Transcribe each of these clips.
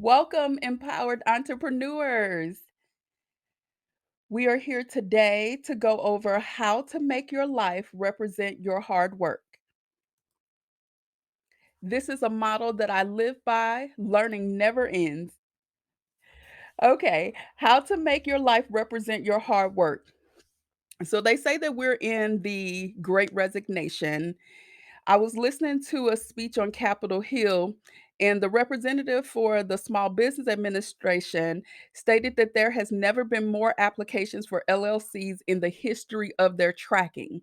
Welcome, empowered entrepreneurs. We are here today to go over how to make your life represent your hard work. This is a model that I live by. Learning never ends. Okay, how to make your life represent your hard work. So, they say that we're in the great resignation. I was listening to a speech on Capitol Hill, and the representative for the Small Business Administration stated that there has never been more applications for LLCs in the history of their tracking.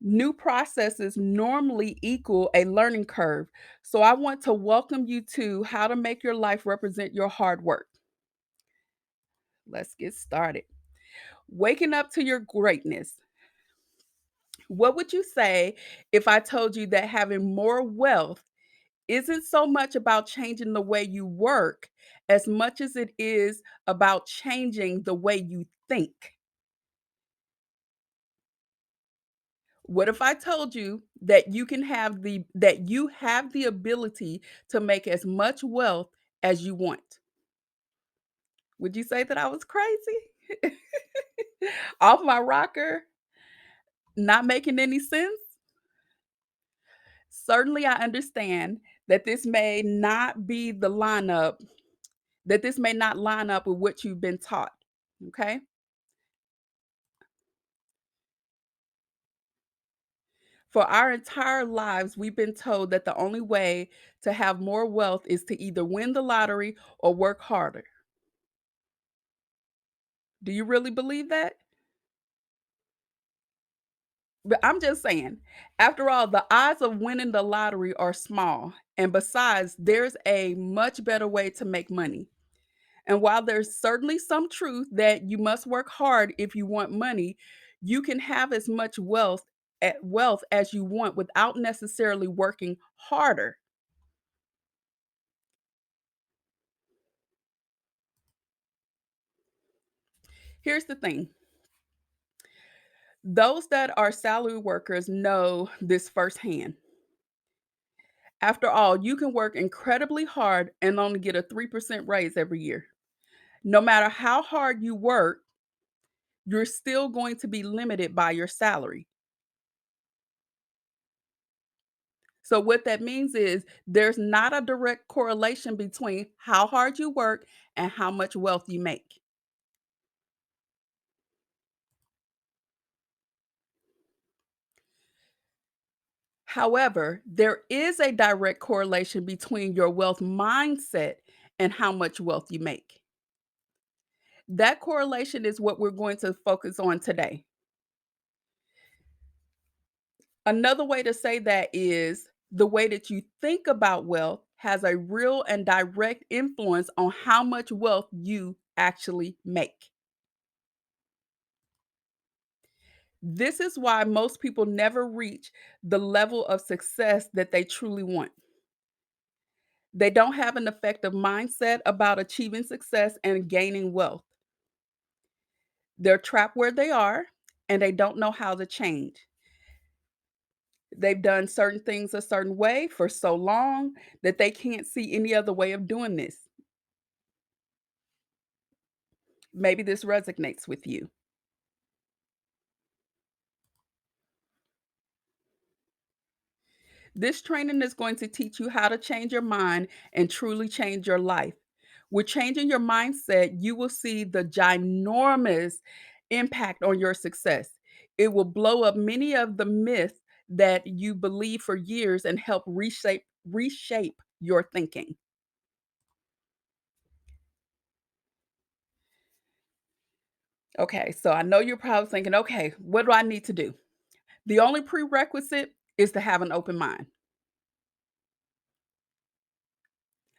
New processes normally equal a learning curve. So I want to welcome you to how to make your life represent your hard work. Let's get started. Waking up to your greatness. What would you say if I told you that having more wealth isn't so much about changing the way you work as much as it is about changing the way you think? What if I told you that you have the ability to make as much wealth as you want? Would you say that I was crazy? Off my rocker? Not making any sense? Certainly I understand that this may not line up with what you've been taught. Okay? For our entire lives, we've been told that the only way to have more wealth is to either win the lottery or work harder. Do you really believe that? But I'm just saying, after all, the odds of winning the lottery are small. And besides, there's a much better way to make money. And while there's certainly some truth that you must work hard if you want money, you can have as much wealth as you want without necessarily working harder. Here's the thing. Those that are salary workers know this firsthand. After all, you can work incredibly hard and only get a 3% raise every year. No matter how hard you work, you're still going to be limited by your salary. So, what that means is there's not a direct correlation between how hard you work and how much wealth you make. However, there is a direct correlation between your wealth mindset and how much wealth you make. That correlation is what we're going to focus on today. Another way to say that is the way that you think about wealth has a real and direct influence on how much wealth you actually make. This is why most people never reach the level of success that they truly want. They don't have an effective mindset about achieving success and gaining wealth. They're trapped where they are and they don't know how to change. They've done certain things a certain way for so long that they can't see any other way of doing this. Maybe this resonates with you. This training is going to teach you how to change your mind and truly change your life. With changing your mindset, you will see the ginormous impact on your success. It will blow up many of the myths that you believe for years and help reshape your thinking. Okay, so I know you're probably thinking, okay, what do I need to do? The only prerequisite is to have an open mind.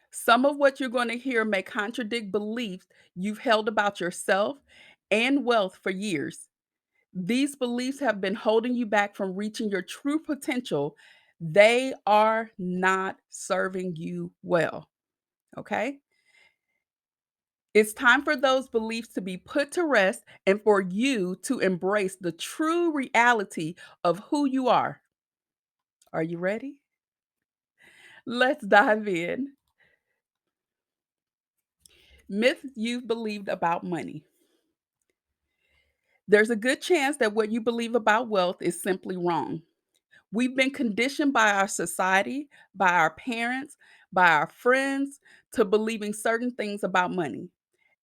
Some of what you're going to hear may contradict beliefs you've held about yourself and wealth for years. These beliefs have been holding you back from reaching your true potential. They are not serving you well. Okay? It's time for those beliefs to be put to rest and for you to embrace the true reality of who you are. Are you ready? Let's dive in. Myths you've believed about money. There's a good chance that what you believe about wealth is simply wrong. We've been conditioned by our society, by our parents, by our friends to believing certain things about money.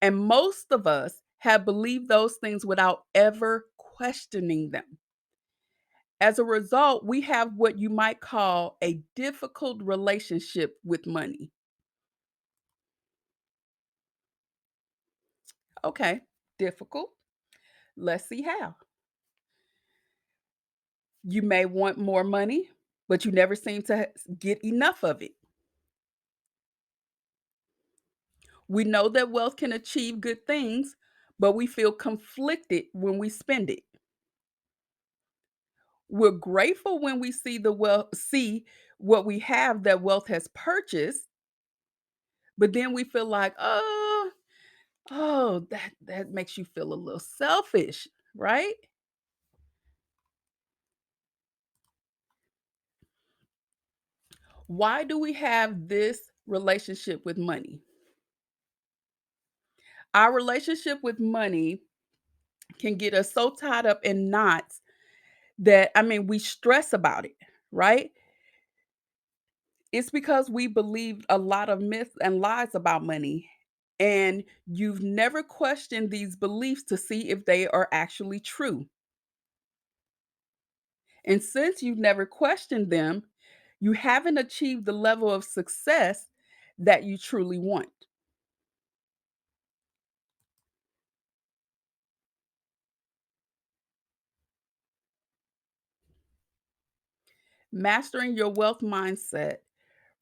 And most of us have believed those things without ever questioning them. As a result, we have what you might call a difficult relationship with money. Okay, difficult. Let's see how. You may want more money, but you never seem to get enough of it. We know that wealth can achieve good things, but we feel conflicted when we spend it. We're grateful when we see what we have that wealth has purchased, but then we feel like, oh, that makes you feel a little selfish, right? Why do we have this relationship with money? Our relationship with money can get us so tied up in knots that we stress about it, right? It's because we believed a lot of myths and lies about money, and you've never questioned these beliefs to see if they are actually true. And since you've never questioned them, you haven't achieved the level of success that you truly want. Mastering your wealth mindset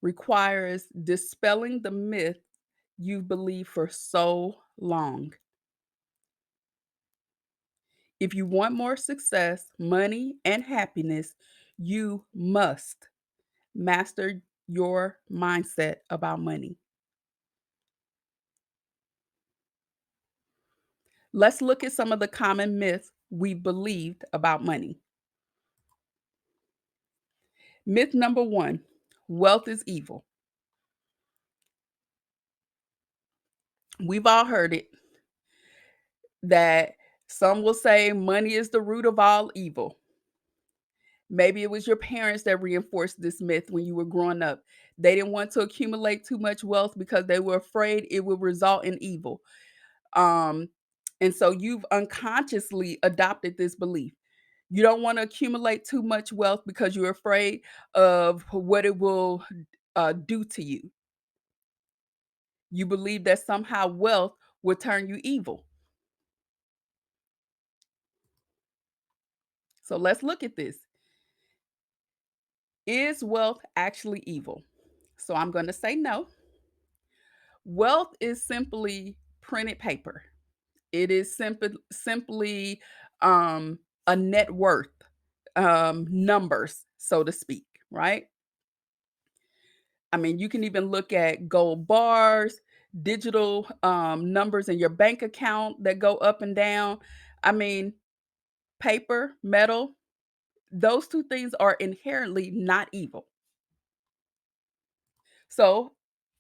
requires dispelling the myth you've believed for so long. If you want more success, money, and happiness, you must master your mindset about money. Let's look at some of the common myths we believed about money. Myth number one: wealth is evil. We've all heard it that some will say money is the root of all evil. Maybe it was your parents that reinforced this myth when you were growing up. They didn't want to accumulate too much wealth because they were afraid it would result in evil. Um, and so you've unconsciously adopted this belief. You don't want to accumulate too much wealth because you're afraid of what it will do to you. You believe that somehow wealth will turn you evil. So let's look at this. Is wealth actually evil? So I'm going to say no. Wealth is simply printed paper. It is simply a net worth, numbers, so to speak, right? You can even look at gold bars, digital numbers in your bank account that go up and down. I mean, paper, metal, those two things are inherently not evil. So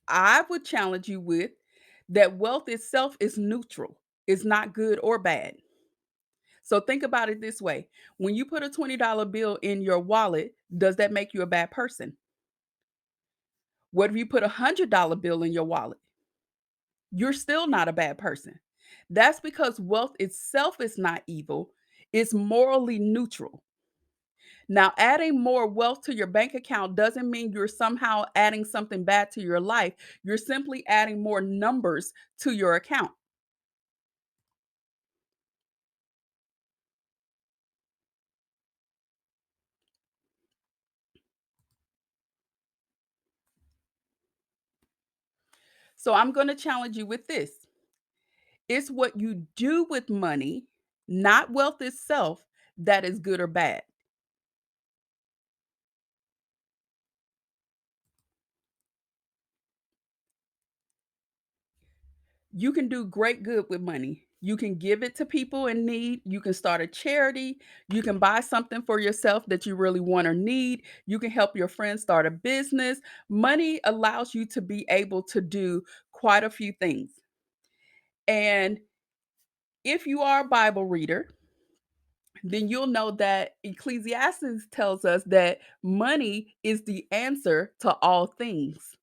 I would challenge you with that wealth itself is neutral, it's not good or bad. So think about it this way: when you put a $20 bill in your wallet, does that make you a bad person? What if you put a $100 bill in your wallet? You're still not a bad person. That's because wealth itself is not evil, it's morally neutral. Now, adding more wealth to your bank account doesn't mean you're somehow adding something bad to your life. You're simply adding more numbers to your account. So I'm going to challenge you with this: it's what you do with money, not wealth itself, that is good or bad. You can do great good with money. You can give it to people in need. You can start a charity. You can buy something for yourself that you really want or need. You can help your friends start a business. Money allows you to be able to do quite a few things. And if you are a Bible reader, then you'll know that Ecclesiastes tells us that money is the answer to all things.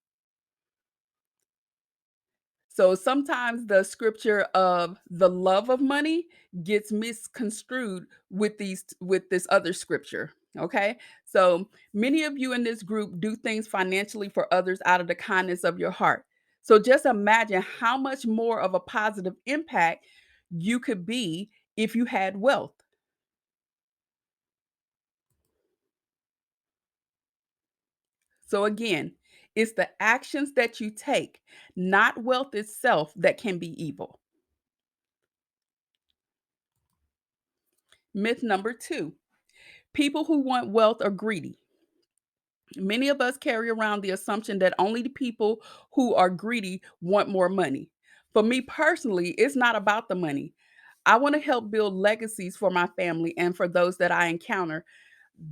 So sometimes the scripture of the love of money gets misconstrued with this other scripture. Okay. So many of you in this group do things financially for others out of the kindness of your heart. So just imagine how much more of a positive impact you could be if you had wealth. So again, it's the actions that you take, not wealth itself, that can be evil. Myth number two: people who want wealth are greedy. Many of us carry around the assumption that only the people who are greedy want more money. For me personally, it's not about the money. I want to help build legacies for my family and for those that I encounter.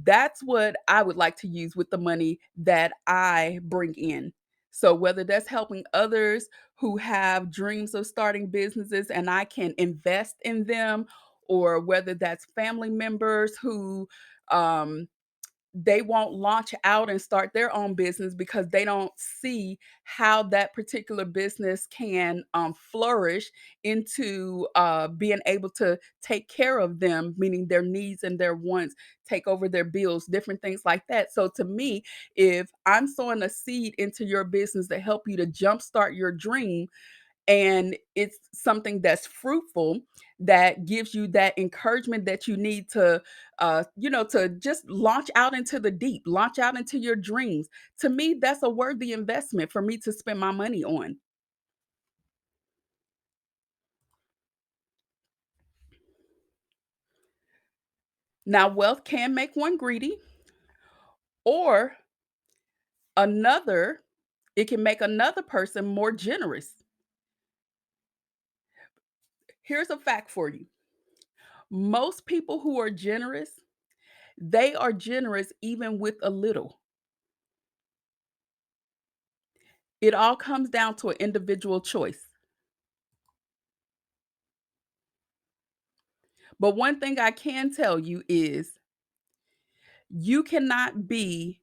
That's what I would like to use with the money that I bring in. So, whether that's helping others who have dreams of starting businesses and I can invest in them, or whether that's family members who um, they won't launch out and start their own business because they don't see how that particular business can flourish into being able to take care of them, meaning their needs and their wants, take over their bills, different things like that. So to me, if I'm sowing a seed into your business to help you to jumpstart your dream, and it's something that's fruitful, that gives you that encouragement that you need to to just launch out into the deep, launch out into your dreams, to me that's a worthy investment for me to spend my money on. Now wealth can make one greedy, or another it can make another person more generous. Here's a fact for you: most people who are generous, they are generous even with a little. It all comes down to an individual choice. But one thing I can tell you is you cannot be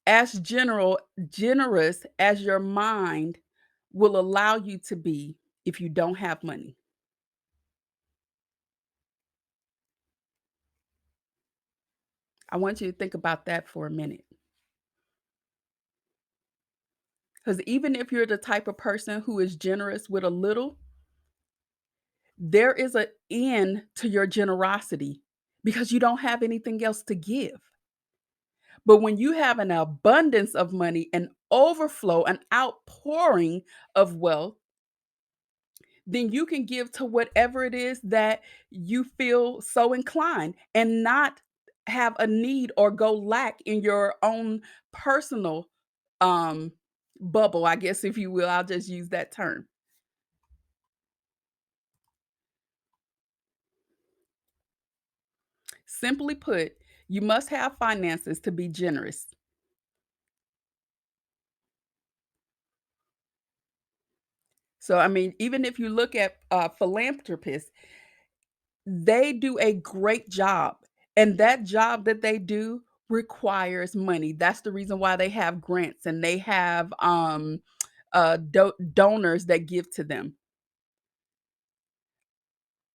as generous as your mind will allow you to be if you don't have money. I want you to think about that for a minute. Because even if you're the type of person who is generous with a little, there is an end to your generosity because you don't have anything else to give. But when you have an abundance of money, an overflow, an outpouring of wealth, then you can give to whatever it is that you feel so inclined and not have a need or go lack in your own personal um bubble, I guess, if you will. I'll just use that term. Simply put, you must have finances to be generous. So, I mean, even if you look at philanthropists, they do a great job, and that job that they do requires money. That's the reason why they have grants and they have donors that give to them.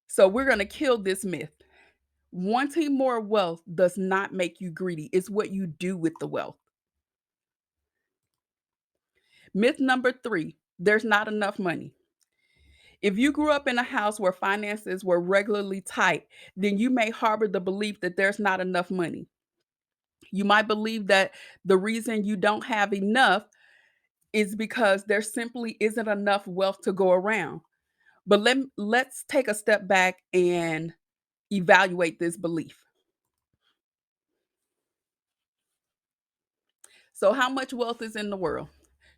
So we're going to kill this myth. Wanting more wealth does not make you greedy. It's what you do with the wealth. Myth number three: there's not enough money. If you grew up in a house where finances were regularly tight, then you may harbor the belief that there's not enough money. You might believe that the reason you don't have enough is because there simply isn't enough wealth to go around. But let's take a step back and evaluate this belief. So how much wealth is in the world?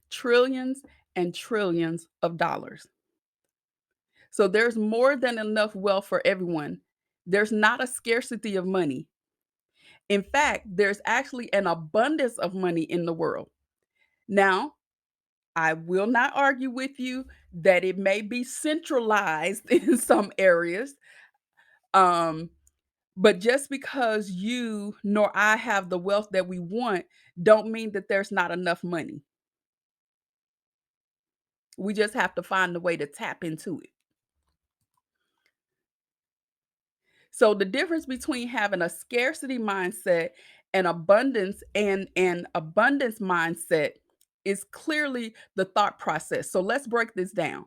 Trillions and trillions of dollars. So there's more than enough wealth for everyone. There's not a scarcity of money. In fact, there's actually an abundance of money in the world. Now, I will not argue with you that it may be centralized in some areas. Um, but just because you nor I have the wealth that we want, don't mean that there's not enough money. We just have to find a way to tap into it. So the difference between having a scarcity mindset and abundance abundance mindset is clearly the thought process. So let's break this down.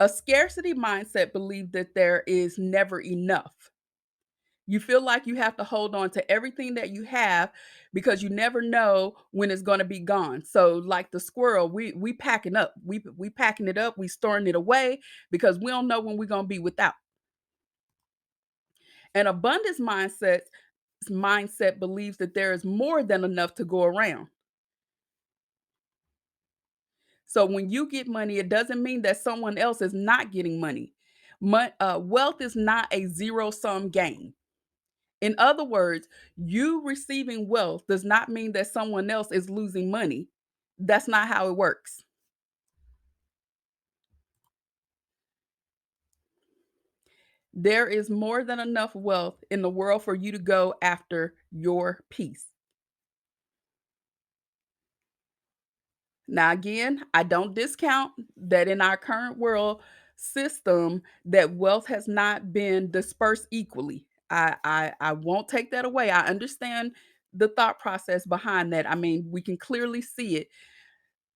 A scarcity mindset believes that there is never enough. You feel like you have to hold on to everything that you have because you never know when it's going to be gone. So like the squirrel, we packing up. We packing it up, we storing it away because we don't know when we're going to be without. An abundance mindset believes that there is more than enough to go around. So when you get money, it doesn't mean that someone else is not getting money. Wealth is not a zero sum game. In other words, you receiving wealth does not mean that someone else is losing money. That's not how it works. There is more than enough wealth in the world for you to go after your peace. Now, again, I don't discount that in our current world system that wealth has not been dispersed equally. I won't take that away. I understand the thought process behind that. I mean, we can clearly see it.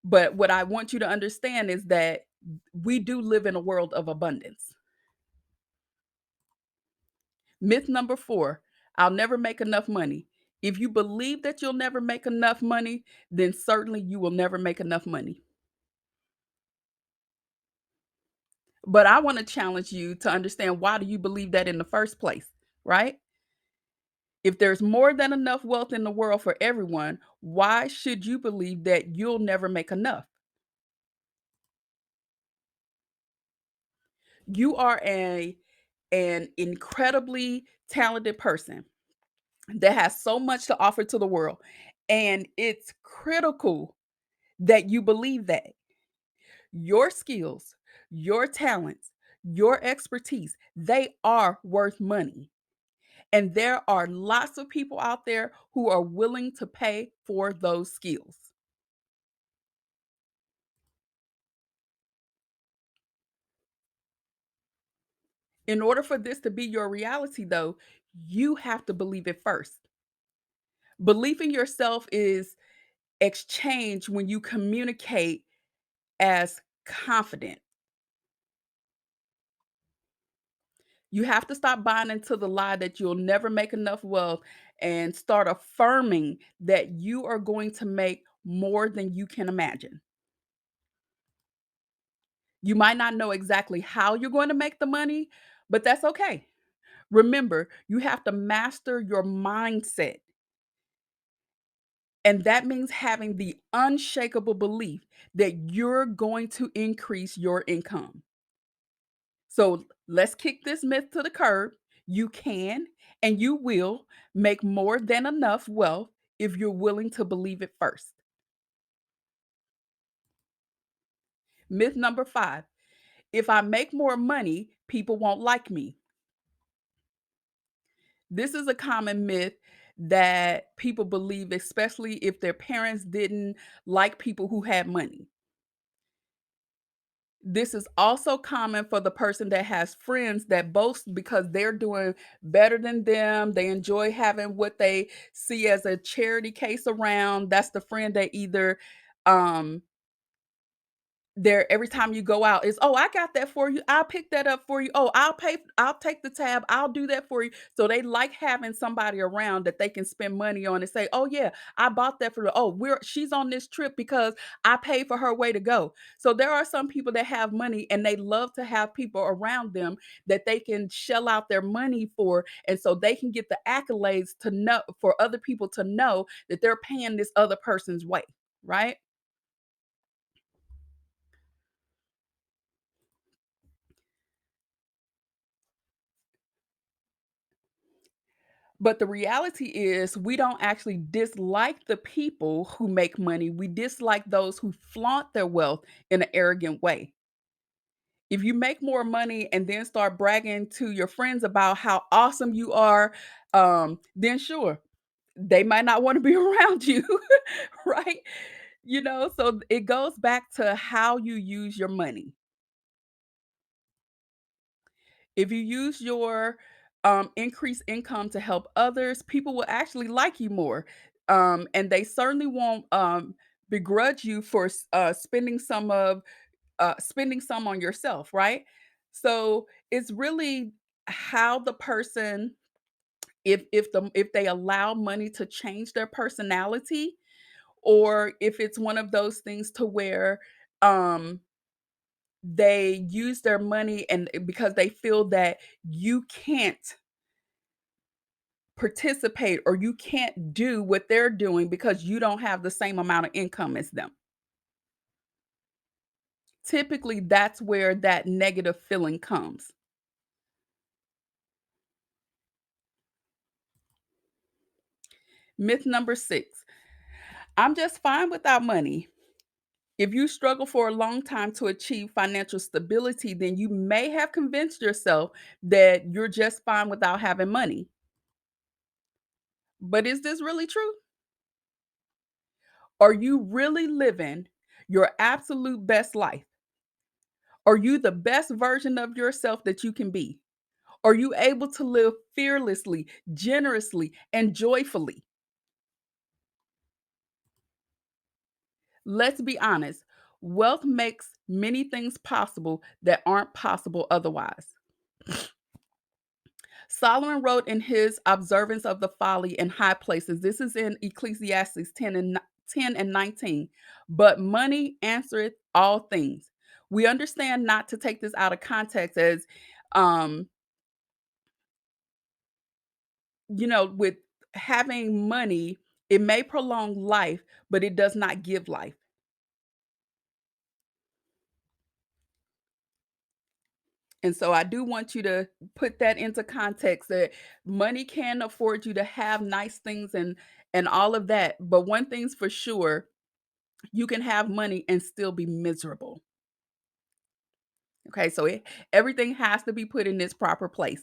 But what I want you to understand is that we do live in a world of abundance. Myth number 4, I'll never make enough money. If you believe that you'll never make enough money, then certainly you will never make enough money. But I want to challenge you to understand, why do you believe that in the first place, right? If there's more than enough wealth in the world for everyone, why should you believe that you'll never make enough? You are an incredibly talented person that has so much to offer to the world. And it's critical that you believe that your skills, your talents, your expertise, they are worth money. And there are lots of people out there who are willing to pay for those skills. In order for this to be your reality, though, you have to believe it first. Belief in yourself is exchanged when you communicate as confident. You have to stop buying into the lie that you'll never make enough wealth and start affirming that you are going to make more than you can imagine. You might not know exactly how you're going to make the money, but that's okay. Remember, you have to master your mindset. And that means having the unshakable belief that you're going to increase your income. So let's kick this myth to the curb. You can and you will make more than enough wealth if you're willing to believe it first. Myth number 5, if I make more money, people won't like me. This is a common myth that people believe, especially if their parents didn't like people who had money. This is also common for the person that has friends that boast because they're doing better than them. They enjoy having what they see as a charity case around. That's the friend that either um there every time you go out is, "Oh, I got that for you. I'll pick that up for you. Oh, I'll take the tab. I'll do that for you." So they like having somebody around that they can spend money on and say, "Oh yeah, I bought that for her. Oh, she's on this trip because I paid for her way to go." So there are some people that have money and they love to have people around them that they can shell out their money for, and so they can get the accolades to know, for other people to know that they're paying this other person's way, right? But the reality is, we don't actually dislike the people who make money. We dislike those who flaunt their wealth in an arrogant way. If you make more money and then start bragging to your friends about how awesome you are, then sure, they might not want to be around you, right? So it goes back to how you use your money. If you use your increased income to help others, people will actually like you more. And they certainly won't begrudge you for spending some on yourself, right? So it's really how the person, if they allow money to change their personality, or if it's one of those things to where um they use their money and because they feel that you can't participate or you can't do what they're doing because you don't have the same amount of income as them. Typically, that's where that negative feeling comes. Myth number 6: I'm just fine without money. If you struggle for a long time to achieve financial stability, then you may have convinced yourself that you're just fine without having money. But is this really true? Are you really living your absolute best life? Are you the best version of yourself that you can be? Are you able to live fearlessly, generously, and joyfully? Let's be honest. Wealth makes many things possible that aren't possible otherwise. Solomon wrote in his Observance of the Folly in High Places, this is in Ecclesiastes 10 and 19, but money answereth all things. We understand not to take this out of context as, um, with having money, it may prolong life, but it does not give life. And so I do want you to put that into context that money can afford you to have nice things and all of that. But one thing's for sure, you can have money and still be miserable. Okay, so everything has to be put in its proper place.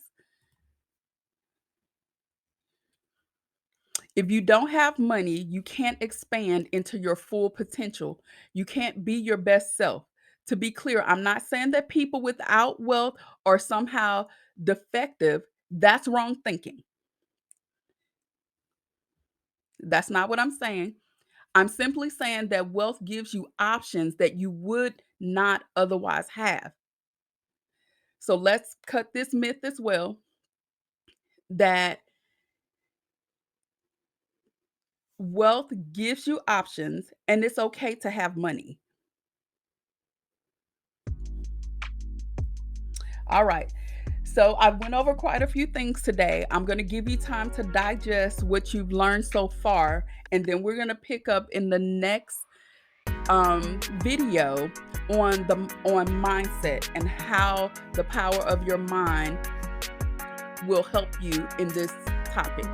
If you don't have money, you can't expand into your full potential. You can't be your best self. To be clear, I'm not saying that people without wealth are somehow defective. That's wrong thinking. That's not what I'm saying. I'm simply saying that wealth gives you options that you would not otherwise have. So let's cut this myth as well that wealth gives you options and it's okay to have money. All right. So I went over quite a few things today. I'm going to give you time to digest what you've learned so far, and then we're going to pick up in the next video on mindset and how the power of your mind will help you in this topic.